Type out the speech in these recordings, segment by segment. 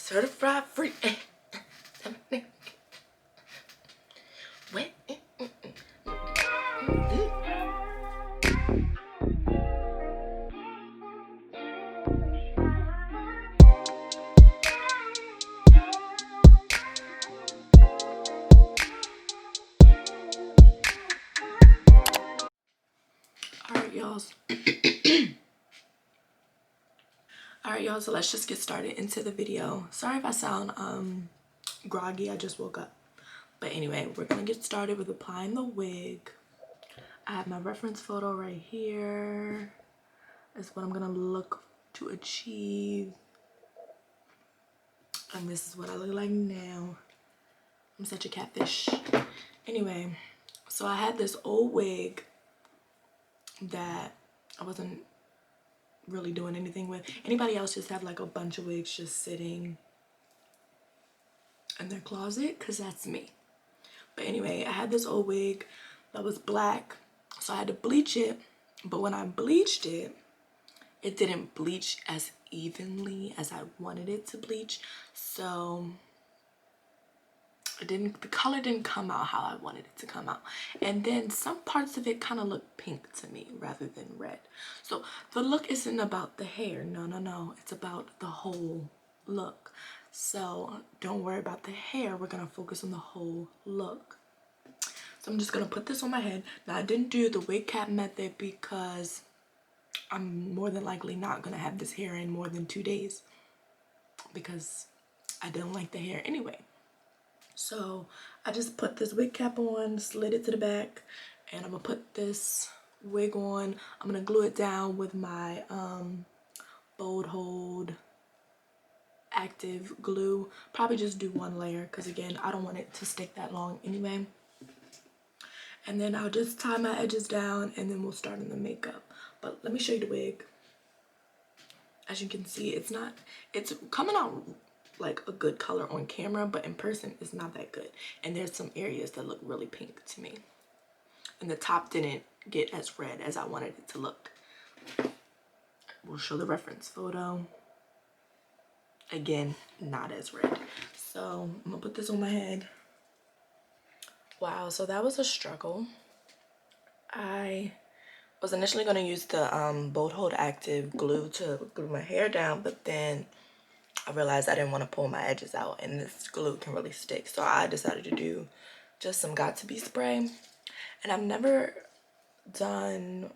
certified free. What? Alright, y'all. Alright, y'all, so let's just get started into the video. Sorry if I sound groggy, I just woke up. But anyway, we're gonna get started with applying the wig. I have my reference photo right here. That's what I'm gonna look to achieve. And this is what I look like now. I'm such a catfish. Anyway, so I had this old wig that I wasn't really doing anything with. Anybody else just have like a bunch of wigs just sitting in their closet? Because that's me. But anyway, I had this old wig that was black, so I had to bleach it. But when I bleached it, it didn't bleach as evenly as I wanted it to bleach. So the color didn't come out how I wanted it to come out. And then some parts of it kind of look pink to me rather than red. So the look isn't about the hair. No. It's about the whole look. So don't worry about the hair. We're going to focus on the whole look. So I'm just going to put this on my head. Now, I didn't do the wig cap method because I'm more than likely not going to have this hair in more than 2 days. Because I didn't like the hair anyway. So I just put this wig cap on, slid it to the back, and I'm gonna put this wig on. I'm gonna glue it down with my Bold Hold active glue. Probably just do one layer because again, I don't want it to stick that long anyway. And then I'll just tie my edges down and then we'll start on the makeup. But let me show you the wig. As you can see, it's coming out like a good color on camera, but in person it's not that good. And there's some areas that look really pink to me. And the top didn't get as red as I wanted it to look. We'll show the reference photo. Again, not as red. So I'm gonna put this on my head. Wow, so that was a struggle. I was initially gonna use the Bold Hold active glue to glue my hair down, but then I realized I didn't want to pull my edges out and this glue can really stick. So I decided to do just some Got2b spray. And I've never done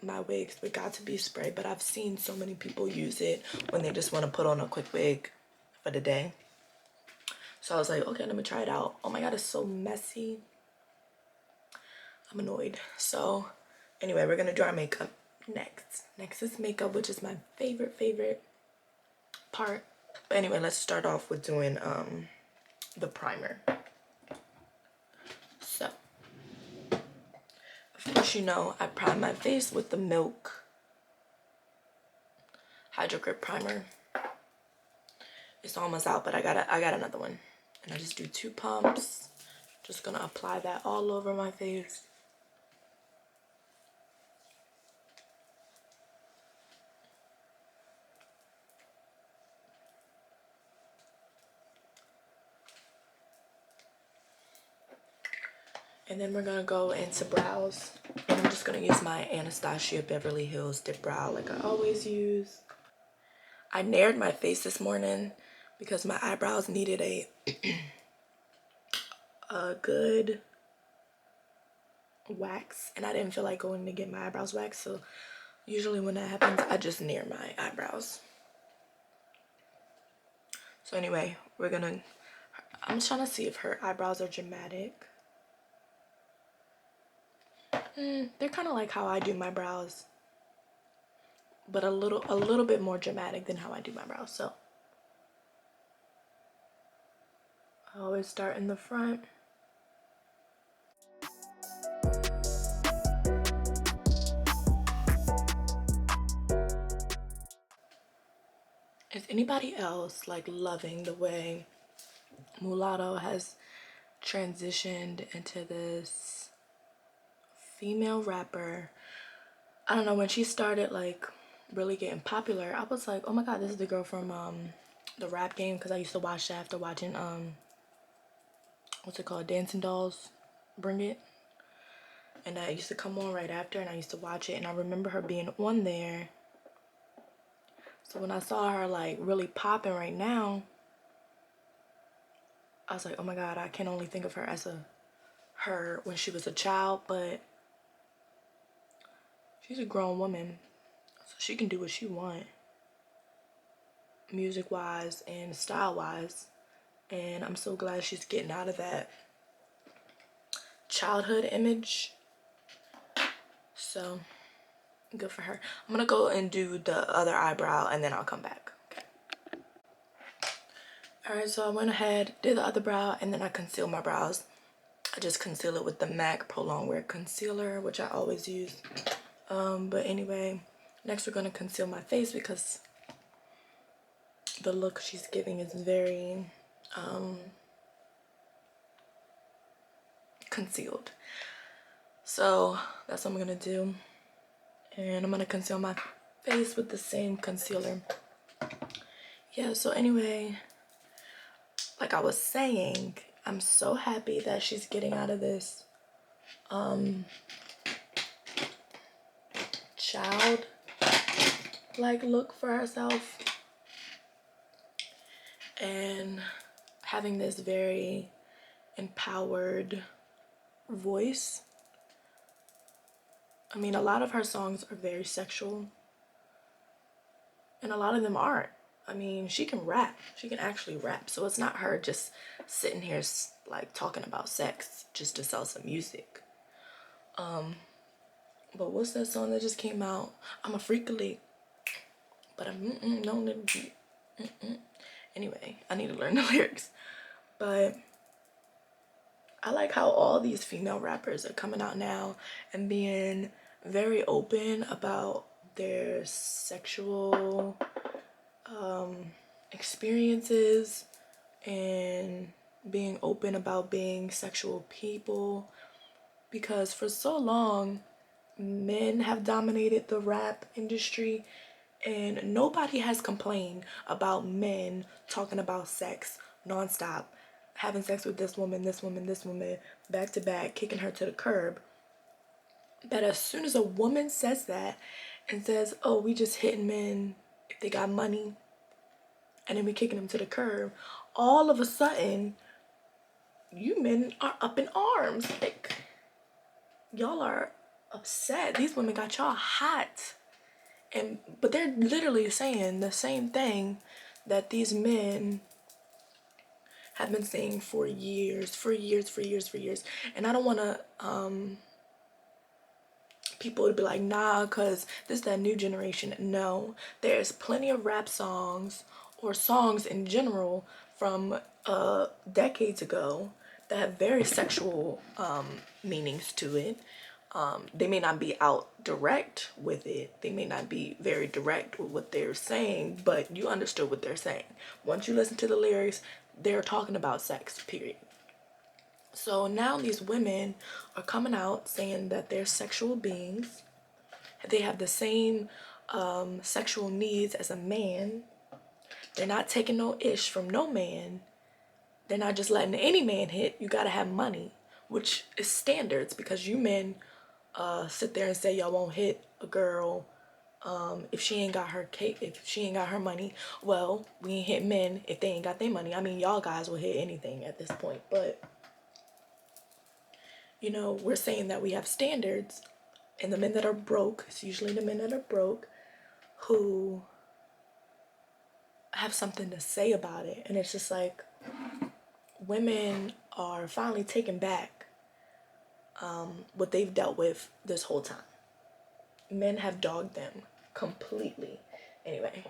my wigs with Got2b spray, but I've seen so many people use it when they just want to put on a quick wig for the day. So I was like, okay, let me try it out. Oh my God, it's so messy. I'm annoyed. So anyway, we're going to do our makeup next. Next is makeup, which is my favorite part. But anyway, let's start off with doing the primer. So, of course, you know I prime my face with the Milk Hydro Grip Primer. It's almost out, but I got another one. And I just do 2 pumps. Just gonna apply that all over my face. And then we're gonna go into brows. And I'm just gonna use my Anastasia Beverly Hills Dip Brow like I always use. I nared my face this morning because my eyebrows needed a good wax. And I didn't feel like going to get my eyebrows waxed. So usually when that happens, I just nair my eyebrows. So anyway, I'm trying to see if her eyebrows are dramatic. They're kind of like how I do my brows, but a little bit more dramatic than how I do my brows. So I always start in the front. Is anybody else like loving the way Mulatto has transitioned into this female rapper? I don't know, when she started like really getting popular, I was like, oh my God, this is the girl from the rap game, because I used to watch that after watching what's it called, Dancing Dolls Bring It, and that used to come on right after, and I used to watch it, and I remember her being on there. So when I saw her like really popping right now, I was like, oh my god, I can only think of her as her when she was a child, but she's a grown woman, so she can do what she want, music wise and style wise. And I'm so glad she's getting out of that childhood image. So good for her. I'm gonna go and do the other eyebrow and then I'll come back. Okay. Alright, so I went ahead, did the other brow, and then I concealed my brows. I just conceal it with the MAC Prolong Wear Concealer, which I always use. But anyway, next we're gonna conceal my face because the look she's giving is very concealed. So that's what I'm gonna do. And I'm gonna conceal my face with the same concealer. Yeah, so anyway, like I was saying, I'm so happy that she's getting out of this child like look for herself and having this very empowered voice. I mean, a lot of her songs are very sexual and a lot of them aren't. I mean, she can rap. She can actually rap. So it's not her just sitting here like talking about sex just to sell some music. But what's that song that just came out? I'm a freakily, but I'm no little beat. Anyway, I need to learn the lyrics. But I like how all these female rappers are coming out now and being very open about their sexual experiences and being open about being sexual people, because for so long men have dominated the rap industry and nobody has complained about men talking about sex nonstop, having sex with this woman, this woman, this woman, back to back, kicking her to the curb. But as soon as a woman says that and says, oh, we just hitting men if they got money, and then we kicking them to the curb, all of a sudden, you men are up in arms. Like, y'all are upset. These women got y'all hot. But they're literally saying the same thing that these men have been saying for years. And I don't want to people to be like, nah, because this is that new generation. No, there's plenty of rap songs or songs in general from decades ago that have very sexual meanings to it. They may not be out direct with it. They may not be very direct with what they're saying, but you understood what they're saying. Once you listen to the lyrics, they're talking about sex, period. So now these women are coming out saying that they're sexual beings. They have the same sexual needs as a man. They're not taking no ish from no man. They're not just letting any man hit. You gotta have money, which is standards, because you men sit there and say y'all won't hit a girl if she ain't got her cake, if she ain't got her money. Well, we ain't hit men if they ain't got their money. I mean, y'all guys will hit anything at this point, but you know, we're saying that we have standards, and the men that are broke, it's usually the men that are broke who have something to say about it. And it's just like, women are finally taking back what they've dealt with this whole time. Men have dogged them completely. Anyway,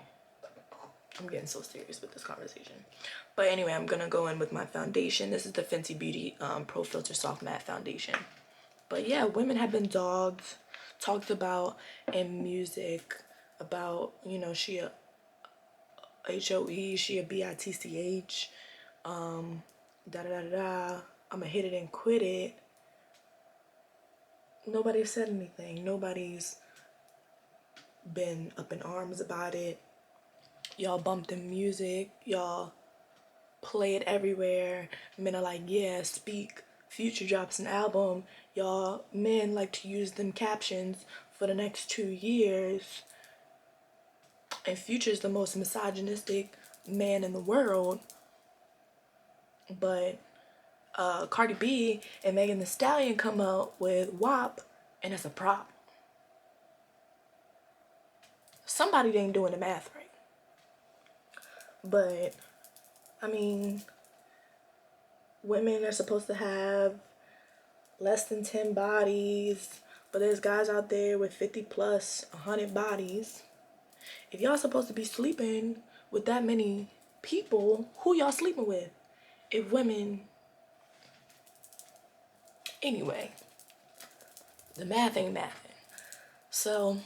I'm getting so serious with this conversation. But anyway, I'm gonna go in with my foundation. This is the Fenty Beauty Pro Filter Soft Matte Foundation. But yeah, women have been dogged, talked about in music, about, you know, she a HOE, she a BITCH, da-da-da-da-da, I'ma hit it and quit it. Nobody said anything. Nobody's been up in arms about it. Y'all bump the music, y'all play it everywhere. Men are like, yeah, speak. Future drops an album. Y'all men like to use them captions for the next 2 years. And Future's the most misogynistic man in the world. But Cardi B and Megan Thee Stallion come out with WAP, and it's a problem. Somebody ain't doing the math right. But, I mean, women are supposed to have less than 10 bodies, but there's guys out there with 50 plus 100 bodies. If y'all supposed to be sleeping with that many people, who y'all sleeping with? If women... Anyway, the math ain't mathing. So,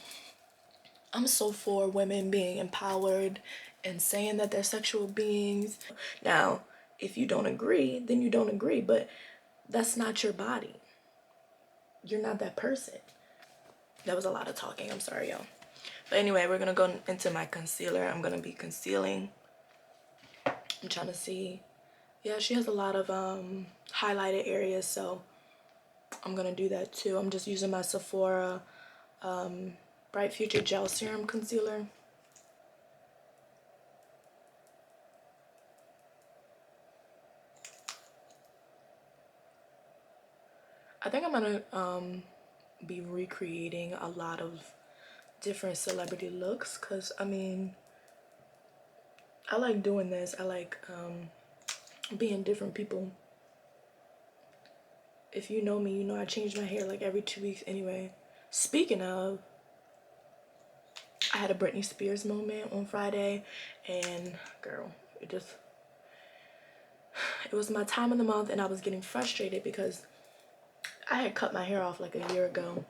I'm so for women being empowered and saying that they're sexual beings. Now, if you don't agree, then you don't agree, but that's not your body. You're not that person. That was a lot of talking. I'm sorry, y'all. But anyway, we're going to go into my concealer. I'm going to be concealing. I'm trying to see. Yeah, she has a lot of highlighted areas, so I'm going to do that too. I'm just using my Sephora Bright Future Gel Serum Concealer. I think I'm going to be recreating a lot of different celebrity looks, because, I mean, I like doing this. I like being different people. If you know me, you know I change my hair like every 2 weeks anyway. Speaking of, I had a Britney Spears moment on Friday, and girl, it was my time of the month, and I was getting frustrated because I had cut my hair off like a year ago,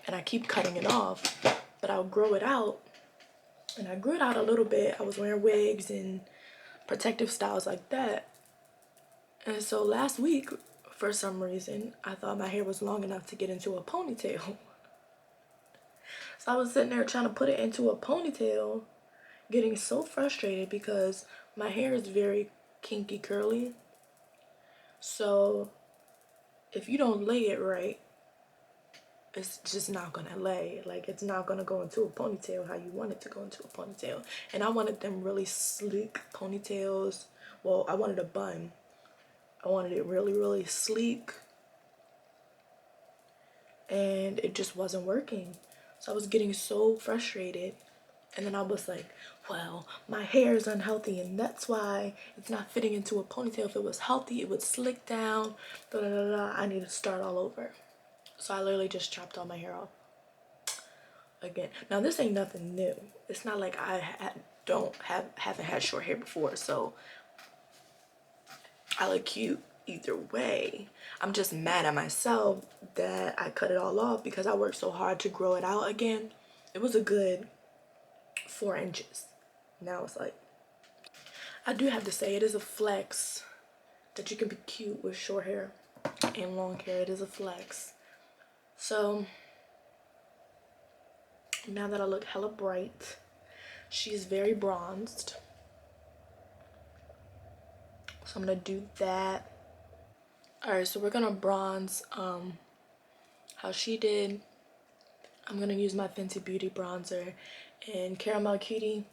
and I keep cutting it off, but I'll grow it out, and I grew it out a little bit. I was wearing wigs and protective styles like that, and so last week, for some reason, I thought my hair was long enough to get into a ponytail. So I was sitting there trying to put it into a ponytail, getting so frustrated because my hair is very kinky curly. So if you don't lay it right, it's just not gonna lay. Like, it's not gonna go into a ponytail how you want it to go into a ponytail. And I wanted them really sleek ponytails. Well, I wanted a bun. I wanted it really, really sleek. And it just wasn't working. So I was getting so frustrated. And then I was like, well, my hair is unhealthy, and that's why it's not fitting into a ponytail. If it was healthy, it would slick down. Da, da, da, da. I need to start all over. So I literally just chopped all my hair off again. Now, this ain't nothing new. It's not like I haven't had short hair before, so I look cute either way. I'm just mad at myself that I cut it all off because I worked so hard to grow it out again. It was a good 4 inches. Now it's like, I do have to say, it is a flex that you can be cute with short hair and long hair. It is a flex. So now that I look hella bright, she's very bronzed, so I'm gonna do that. All right, so we're gonna bronze how she did. I'm gonna use my Fenty Beauty bronzer in Caramel Cutie.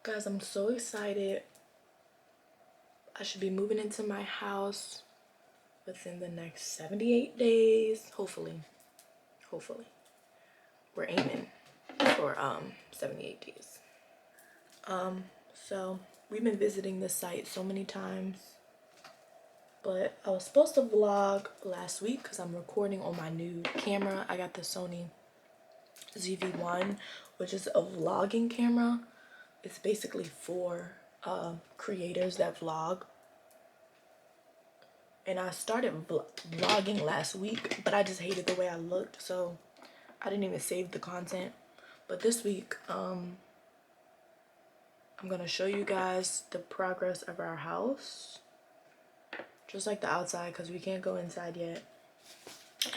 Guys, I'm so excited. I should be moving into my house within the next 78 days. Hopefully. We're aiming for 78 days. So we've been visiting this site so many times. But I was supposed to vlog last week because I'm recording on my new camera. I got the Sony ZV-1, which is a vlogging camera. It's basically for creators that vlog. And I started vlogging last week, but I just hated the way I looked, so I didn't even save the content. But this week, I'm gonna show you guys the progress of our house. just like the outside, because we can't go inside yet.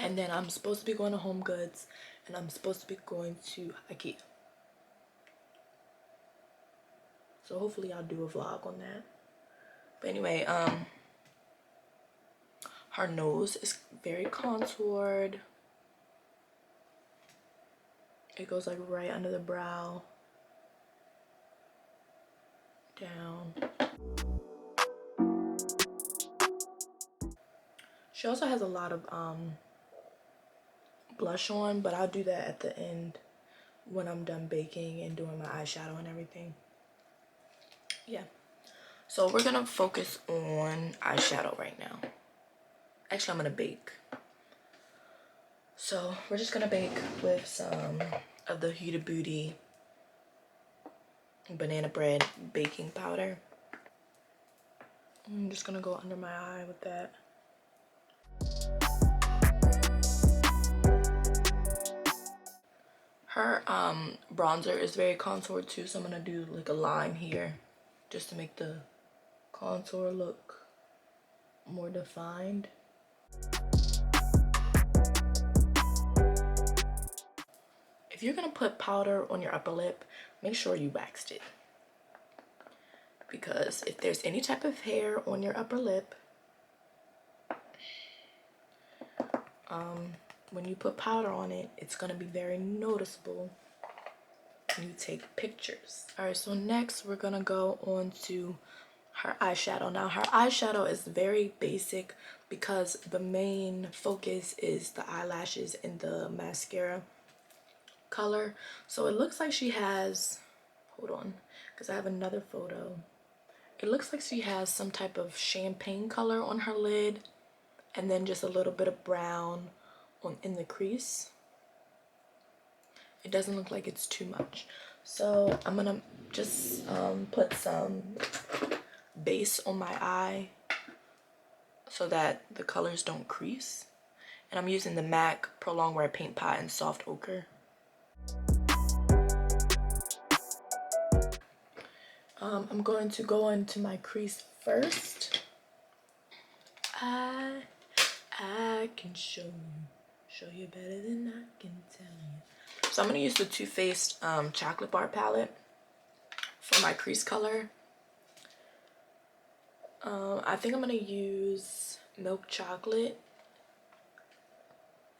And then I'm supposed to be going to Home Goods, and I'm supposed to be going to IKEA. So hopefully I'll do a vlog on that. But anyway, her nose is very contoured. It goes like right under the brow, down. She also has a lot of blush on, but I'll do that at the end when I'm done baking and doing my eyeshadow and everything. Yeah. So we're gonna focus on eyeshadow right now. Actually, I'm gonna bake. So we're just gonna bake with some of the Huda Beauty banana bread baking powder. I'm just gonna go under my eye with that. Her bronzer is very contoured too, so I'm gonna do like a line here just to make the contour look more defined. If you're gonna put powder on your upper lip, make sure you waxed it, because if there's any type of hair on your upper lip, when you put powder on it, it's gonna be very noticeable when you take pictures. All right, so next we're gonna go on to her eyeshadow. Now her eyeshadow is very basic because the main focus is the eyelashes and the mascara color. So it looks like she has, hold on, because I have another photo. It looks like she has some type of champagne color on her lid, and then just a little bit of brown in the crease. It doesn't look like it's too much. So I'm gonna just put some base on my eye so that the colors don't crease. And I'm using the MAC Prolonged Wear Paint Pot in Soft Ochre. I'm going to go into my crease first. I can show you better than I can tell you. So I'm gonna use the Too Faced Chocolate Bar palette for my crease color. I think I'm gonna use milk chocolate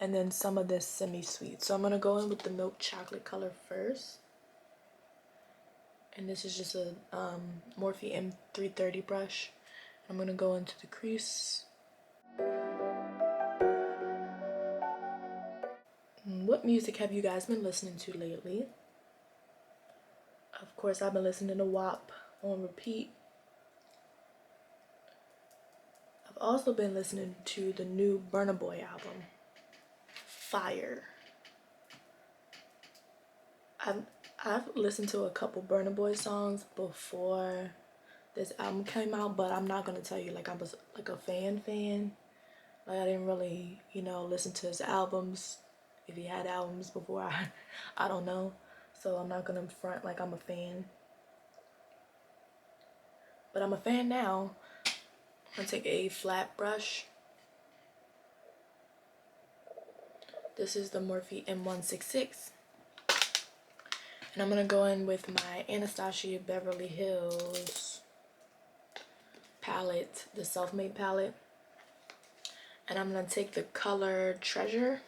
and then some of this semi-sweet. So I'm gonna go in with the milk chocolate color first. And this is just a Morphe M330 brush. I'm gonna go into the crease. What music have you guys been listening to lately? Of course, I've been listening to WAP on repeat. I've also been listening to the new Burna Boy album, Fire. I've listened to a couple Burna Boy songs before this album came out, but I'm not gonna tell you like I was like a fan. Like I didn't really, you know, listen to his albums. If he had albums before, I don't know. So I'm not gonna front like I'm a fan. But I'm a fan now. I'm gonna take a flat brush. This is the Morphe M166. And I'm gonna go in with my Anastasia Beverly Hills palette, the Self-Made palette. And I'm gonna take the color Treasure.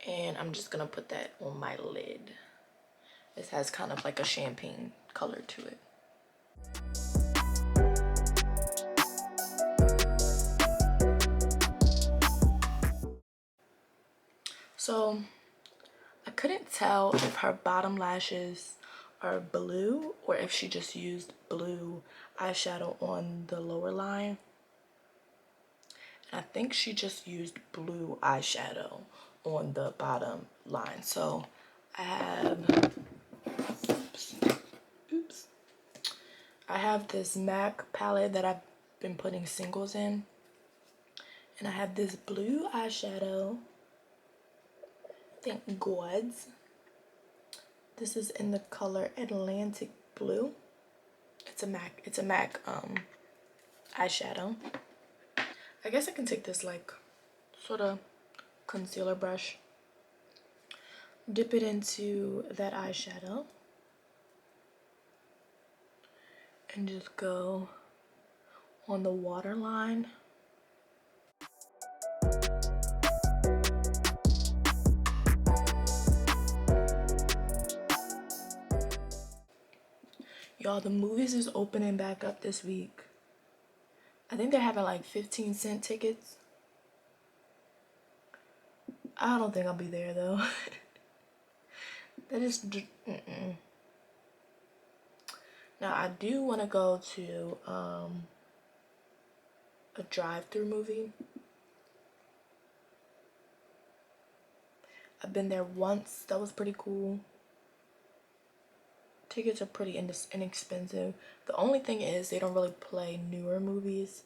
And I'm just gonna put that on my lid. This has kind of like a champagne color to it. So I couldn't tell if her bottom lashes are blue or if she just used blue eyeshadow on the lower line. And I think she just used blue eyeshadow on the bottom line. So I have, oops. I have this MAC palette that I've been putting singles in. And I have this blue eyeshadow, thank gods. This is in the color Atlantic Blue. It's a MAC eyeshadow. I guess I can take this like sort of concealer brush, dip it into that eyeshadow, and just go on the waterline. Y'all, the movies is opening back up this week. I think they're having like 15-cent tickets. I don't think I'll be there though. That is Now I do want to go to a drive-through movie. I've been there once. That was pretty cool. Tickets are pretty inexpensive. The only thing is they don't really play newer movies.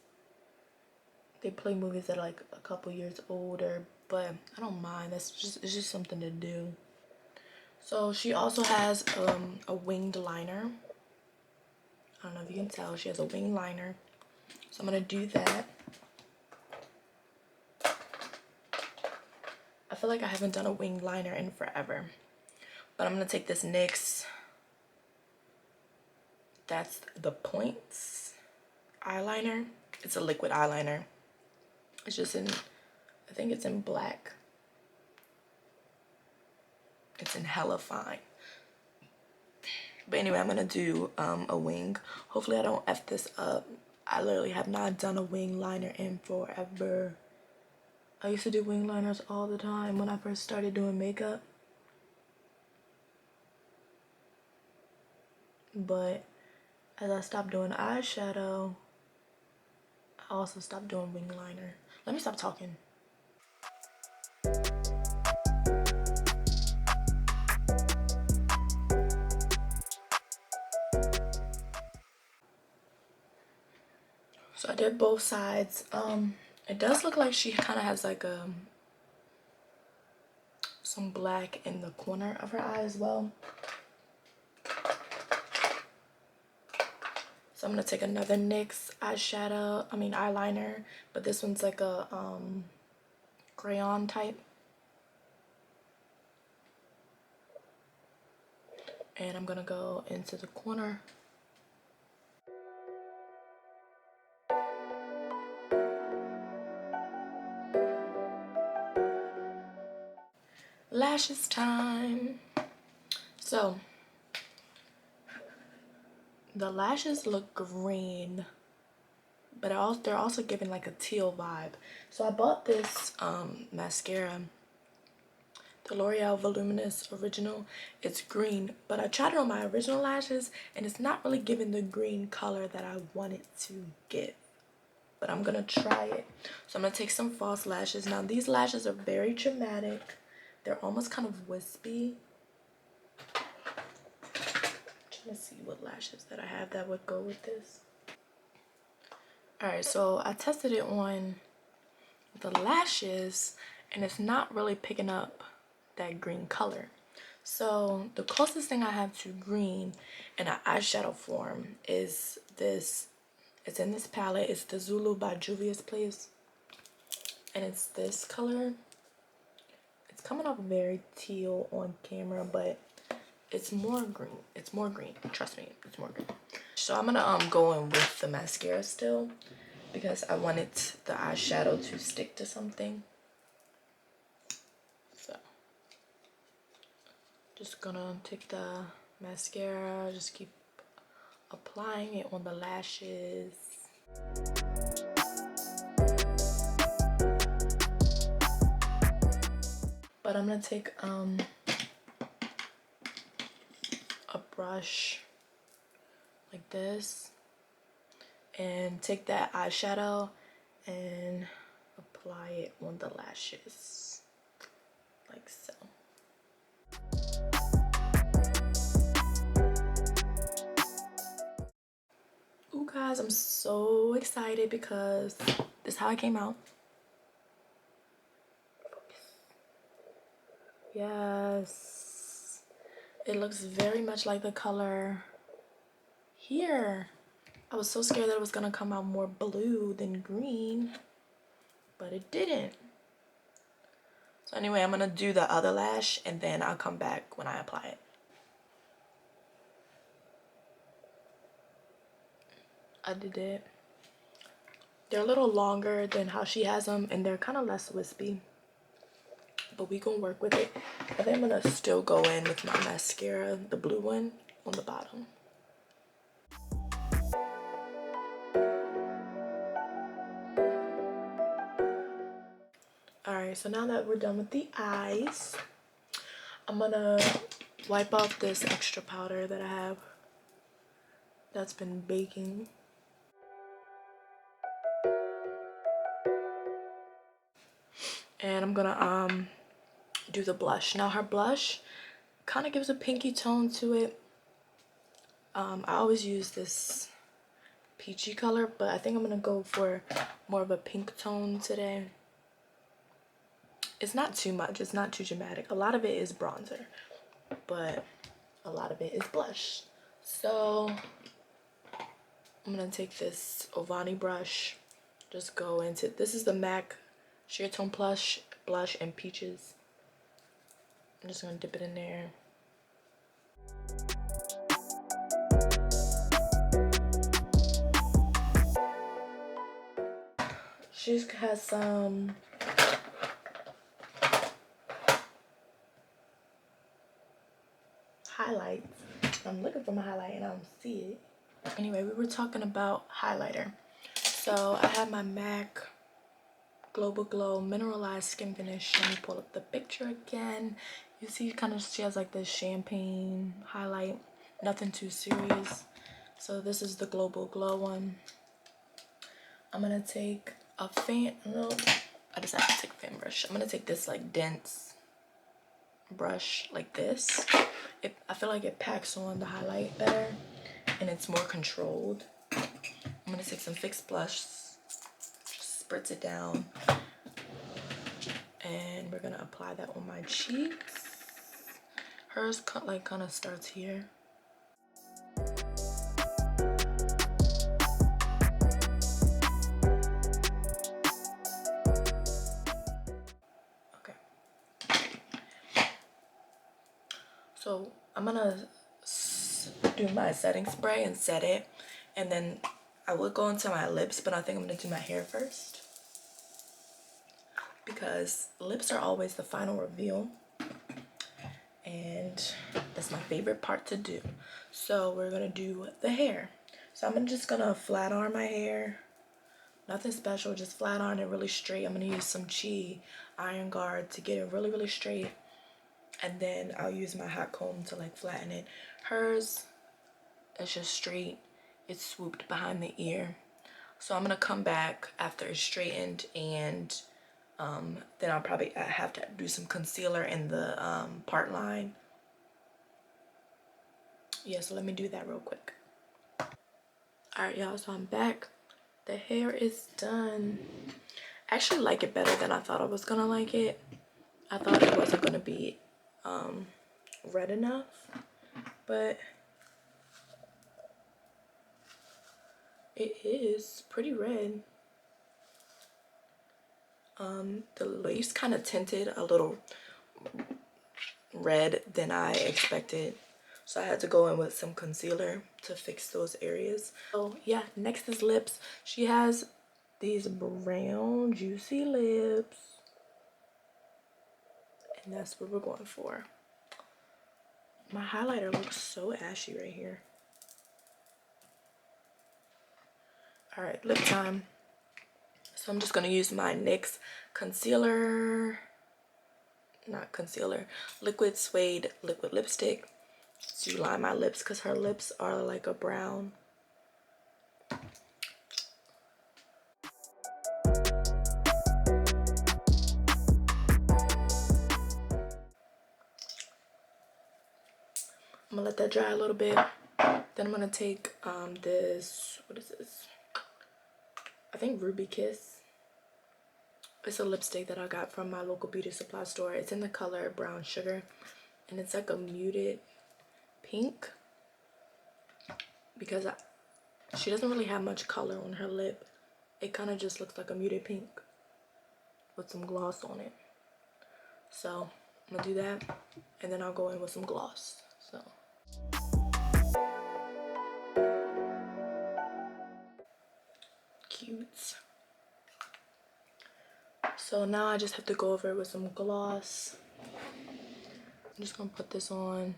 They play movies that are like a couple years older, but I don't mind. It's just something to do. So she also has a winged liner. I don't know if you can tell, she has a winged liner. So I'm gonna do that. I feel like I haven't done a winged liner in forever. But I'm gonna take this NYX, that's the Points eyeliner. It's a liquid eyeliner. It's just in, I think it's in black. It's in hella fine. But anyway, I'm gonna do a wing. Hopefully I don't F this up. I literally have not done a wing liner in forever. I used to do wing liners all the time when I first started doing makeup. But as I stopped doing eyeshadow, I also stopped doing wing liner. Let me stop talking. So I did both sides. It does look like she kind of has like some black in the corner of her eye as well. So I'm gonna take another NYX eyeliner, but this one's like a crayon type. And I'm gonna go into the corner. Lashes time. So the lashes look green, but they're also giving like a teal vibe. So I bought this mascara, the L'Oreal Voluminous Original. It's green, but I tried it on my original lashes and it's not really giving the green color that I want it to give. But I'm gonna try it. So I'm gonna take some false lashes. Now these lashes are very dramatic. They're almost kind of wispy. Let's see what lashes that I have that would go with this. Alright, so I tested it on the lashes and it's not really picking up that green color. So the closest thing I have to green in an eyeshadow form is this. It's in this palette. It's the Zulu by Juvia's Place. And it's this color. It's coming off very teal on camera, but it's more green. It's more green. Trust me, it's more green. So I'm gonna go in with the mascara still because I wanted the eyeshadow to stick to something. So just gonna take the mascara, just keep applying it on the lashes. But I'm gonna take a brush like this and take that eyeshadow and apply it on the lashes like so. Ooh guys, I'm so excited because this is how it came out. Yes, It looks very much like the color here. I was so scared that it was gonna come out more blue than green, but it didn't. So anyway, I'm gonna do the other lash and then I'll come back when I apply it. I did it. They're a little longer than how she has them and they're kind of less wispy, but we gonna work with it. I think I'm gonna still go in with my mascara, the blue one on the bottom. Alright, so now that we're done with the eyes, I'm gonna wipe off this extra powder that I have that's been baking. And I'm gonna do the blush. Now her blush kind of gives a pinky tone to it. I always use this peachy color, but I think I'm gonna go for more of a pink tone today. It's not too much, it's not too dramatic. A lot of it is bronzer, but a lot of it is blush. So I'm gonna take this Ovani brush, just go into, this is the MAC Sheer Tone Plush Blush and Peaches. I'm just gonna dip it in there. She has some highlights. I'm looking for my highlight and I don't see it. Anyway, we were talking about highlighter. So I have my MAC Global Glow Mineralized Skin Finish. Let me pull up the picture again. You see kind of she has like this champagne highlight. Nothing too serious. So this is the Global Glow one. I'm gonna take a fan, no, I just have to take a fan brush. I'm gonna take this like dense brush like this. I feel like it packs on the highlight better and it's more controlled. I'm gonna take some fixed blush, just spritz it down, and we're gonna apply that on my cheeks. Hers kind of starts here. Okay. So I'm gonna do my setting spray and set it, and then I will go into my lips, but I think I'm gonna do my hair first because lips are always the final reveal and that's my favorite part to do. So we're gonna do the hair. So I'm just gonna flat iron my hair, nothing special, just flat iron it really straight. I'm gonna use some Chi Iron Guard to get it really straight, and then I'll use my hot comb to like flatten it. Hers is just straight, it's swooped behind the ear. So I'm gonna come back after it's straightened, and then I have to do some concealer in the part line. Yeah, so let me do that real quick. Alright y'all, so I'm back. The hair is done. I actually like it better than I thought I was gonna like it. I thought it wasn't gonna be red enough, but it is pretty red. The lace kind of tinted a little red than I expected, so I had to go in with some concealer to fix those areas. So yeah, next is lips. She has these brown juicy lips, and that's what we're going for. My highlighter looks so ashy right here. All right, lip time. So I'm just gonna use my NYX concealer, not concealer, liquid suede liquid lipstick to line my lips because her lips are like a brown. I'm gonna let that dry a little bit. Then I'm gonna take this, what is this? I think Ruby Kiss. It's a lipstick that I got from my local beauty supply store. It's in the color Brown Sugar, and it's like a muted pink because she doesn't really have much color on her lip. It kind of just looks like a muted pink with some gloss on it. So I'm gonna do that, and then I'll go in with some gloss. So cute. So now I just have to go over it with some gloss. I'm just gonna put this on.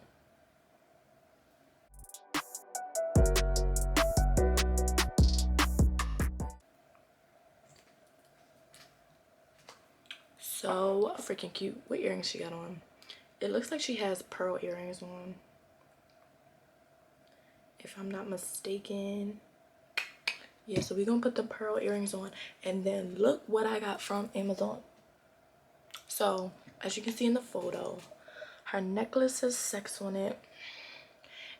So freaking cute. What earrings she got on? It looks like she has pearl earrings on, if I'm not mistaken. Yeah, so we're gonna put the pearl earrings on, and then look what I got from Amazon. So as you can see in the photo, her necklace says sex on it,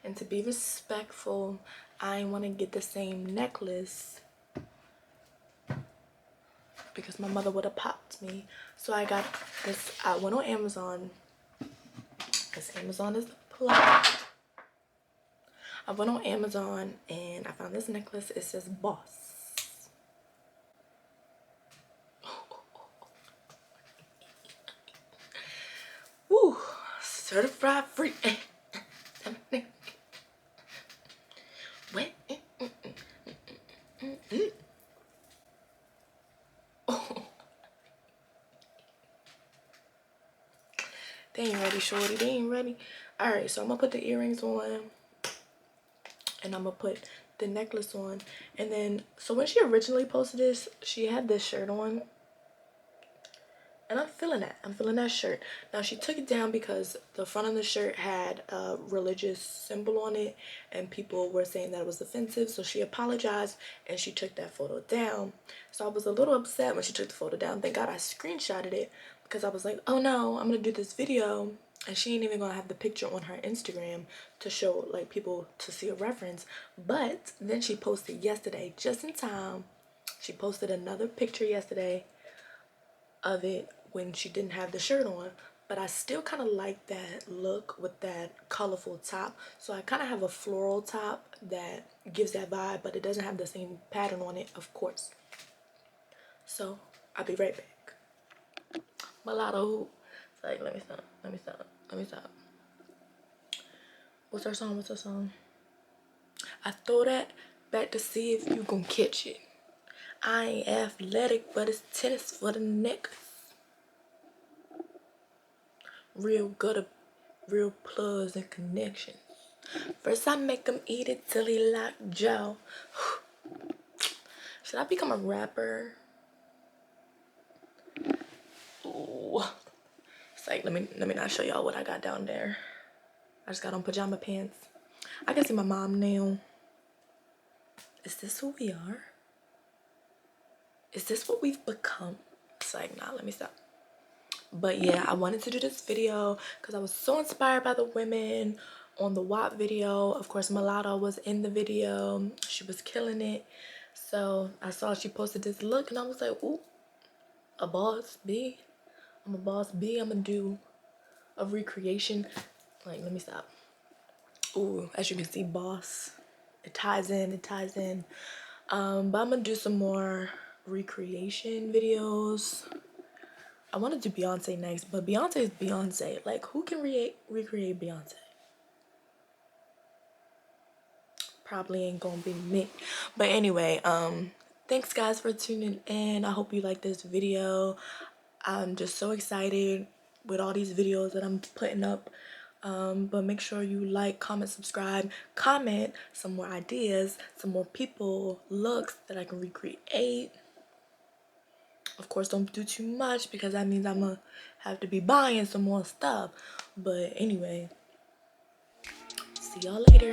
and to be respectful, I want to get the same necklace because my mother would have popped me. So I got this. I went on Amazon because Amazon is the plug. I went on Amazon and I found this necklace. It says Boss. Woo! Certified free. What? They ain't ready, shorty. They ain't ready. Alright, so I'm gonna put the earrings on. And I'm gonna put the necklace on. And then, so when she originally posted this, she had this shirt on. And I'm feeling that. I'm feeling that shirt. Now, she took it down because the front of the shirt had a religious symbol on it. And people were saying that it was offensive. So she apologized and she took that photo down. So I was a little upset when she took the photo down. Thank God I screenshotted it. Because I was like, oh no, I'm going to do this video. And she ain't even going to have the picture on her Instagram to show like people to see a reference. But then she posted yesterday, just in time. She posted another picture yesterday of it when she didn't have the shirt on, but I still kind of like that look with that colorful top. So I kind of have a floral top that gives that vibe, but it doesn't have the same pattern on it, of course. So I'll be right back. Mulatto. It's like, let me stop. What's her song? I throw that back to see if you gon' catch it. I ain't athletic, but it's tennis for the neck. Real good, real plugs and connections. First I make him eat it till he lock jaw. Should I become a rapper? Ooh. It's like, let me not show y'all what I got down there. I just got on pajama pants. I can see my mom now. Is this who we are? Is this what we've become? It's like, nah, let me stop. But yeah, I wanted to do this video because I was so inspired by the women on the WAP video. Of course, Mulatto was in the video. She was killing it. So I saw she posted this look and I was like, ooh, a boss B. I'm a boss B. I'm gonna do a recreation. Like, let me stop. Ooh, as you can see, boss. It ties in. But I'm gonna do some more recreation videos. I want to do Beyonce next, but Beyonce is Beyonce. Like, who can recreate Beyonce? Probably ain't gonna be me. But anyway, thanks guys for tuning in. I hope you like this video. I'm just so excited with all these videos that I'm putting up. But make sure you like, comment, subscribe, comment some more ideas, some more people looks that I can recreate. Of course, don't do too much because that means I'm gonna have to be buying some more stuff. But anyway, see y'all later.